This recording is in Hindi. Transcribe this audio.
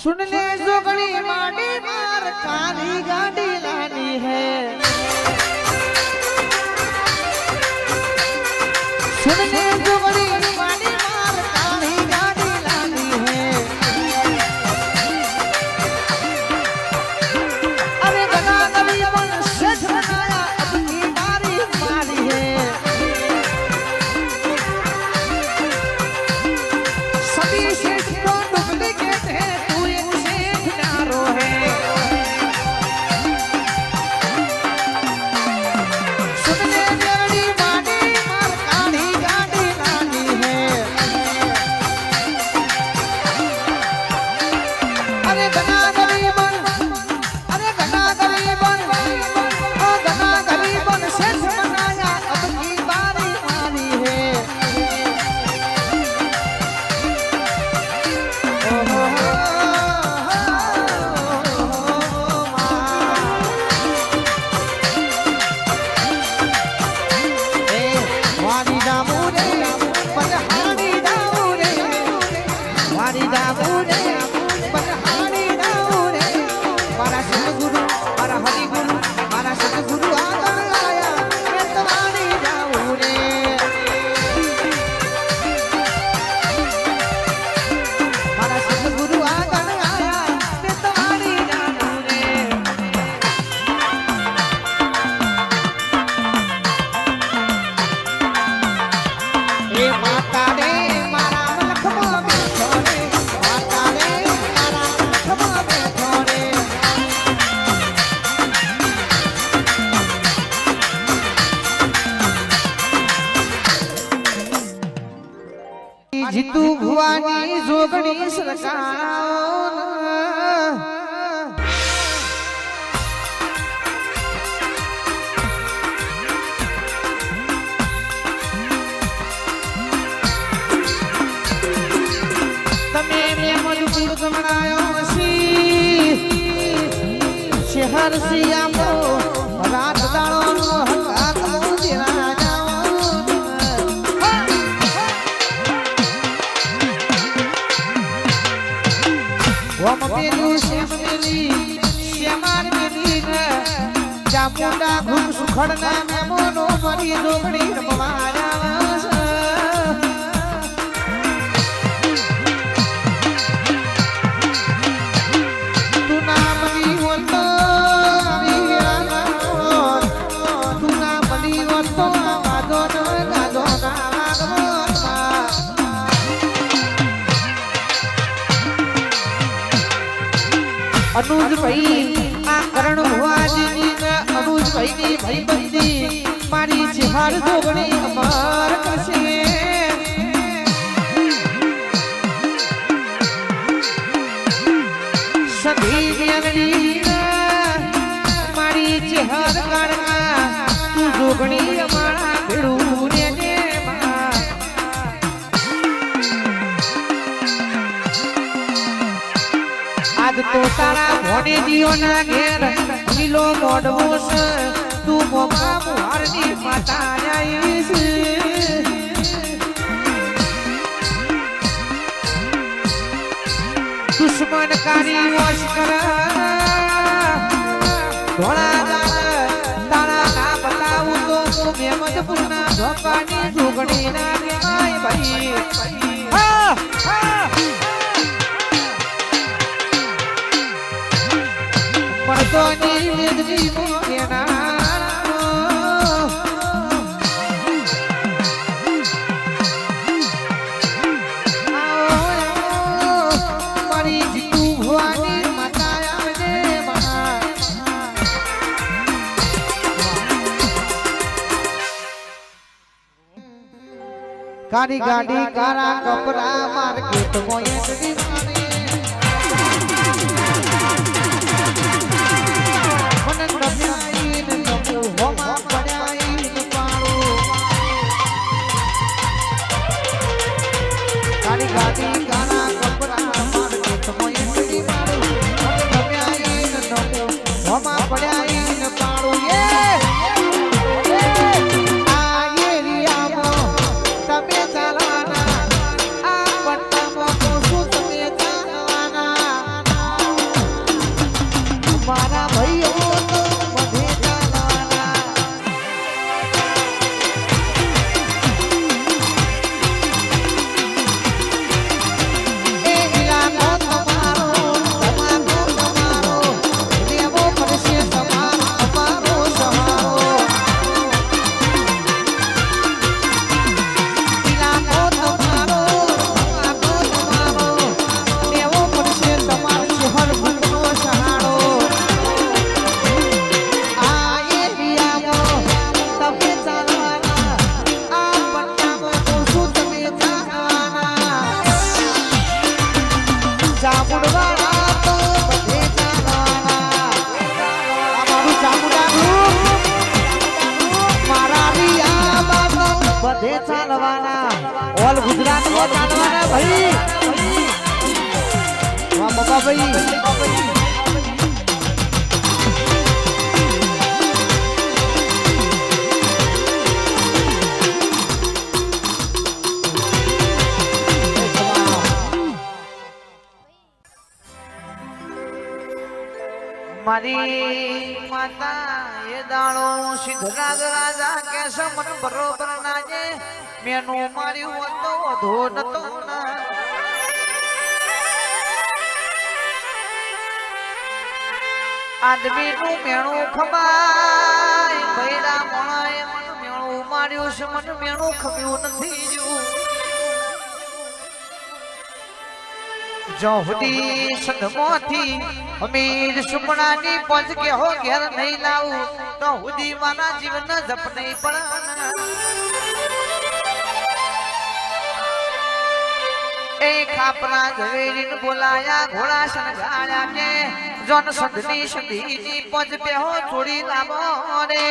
सुन ले जोगड़ी माडी मार काली गाड़ी लानी है। सुन ले जोगड़ी माडी मार काली गाड़ी लानी है। अरे गना गली मन सेठ बनाया अब की बारी मारी है। सभी सेठ तो डुप्लीकेट है, तू एक सेठ नारो है। सुन ले जोगड़ी माडी मार काली गाड़ी लानी है। अरे गना गरीबन, अरे गना गरीबन, ओ गना गरीबन सेठ बनाया अब की बारी मारी है। ओ हो हो ए वारी दामू रे पनहारी दामू रे, वारी दामू रे पनहारी दामू रे। मारा सतगुरु मारा हरि गुरु मारा सतगुरु आगन आया मैं तुम्हारी जाऊं रे। मारा सतगुरु आगन आया मैं तुम्हारी जाऊं रे। ए माता रे मारा लखमा बैठो रे, माता रे मारा लखमा बैठो रे। जीतू भुवानी जोगणी सरकार तमे मेमन गुरु गमनायो सी शहर सियामो रात दाणो नो हकात मुजरा जाओ। ओम मेलू श्याम मेली श्यामान मेली न चामुंडा घुम सुखड़ना मेमोनो मरी जोगणी रमवाया तू नाम ली होतो वीराना तू नाम ली होतो गादो न गादो ना लागो अनुज भाई आ करण भुवाजी ने अनुज भाई ની ભાઈબંધી મારી છહાર જોગણી અમર કરશે। સધી જ્ઞાનની મારી છહાર કાળના તું જોગણી અમારા ભેડું ને ને आज तो तारा भोने दियो ना घेर नीलो मोडवोस तू मोमा मुहारनी माता आईस। दुश्मन कारी वश कर धोला तारा ना बताऊं तो मेमद पुना धोकानी जोगणी ना आई भाई। मर्दोनी मेदनी मोगेना मारी जीतू भुवानी माता आवजे महा। कारी गाड़ी कारा कपड़ा मार्केट मोयटनी माने गाड़ी गाड़ी गाना कपड़ा मार्केट मोयटनी मारू गम्या इन नमो होमा पड्या इन पाड़ू। ये आ एरियामो तमे चालाना आ पट्टामो कोसु तमे બધે ચાલવાના ઓલ ગુજરાતમાં ચાલવાના ભાઈ વાહ બાબા ભાઈ મારી માતા એ દાણો સિદ્ધરાજ રાજા કે સમન બરોબર નાજે મેનું માર્યું હતો વધો નતો ના આદમીનું મેણું ખમાય ભૈરા મોણાએ મન મેણું માર્યું છે મન મેણું ખમ્યું નથી જ્યું જોહદી સદમોથી અમીર સુપણાની પંજ કે હો ઘેર નહીં લાવું તો હુદી મારા જીવન જપ નહીં પણ એ ખાપરા ઝવેરીને બોલાયા ઘોડા શણગાર્યા કે જોન સંધની સંધીની પંજ પેહો છોડી લાવો રે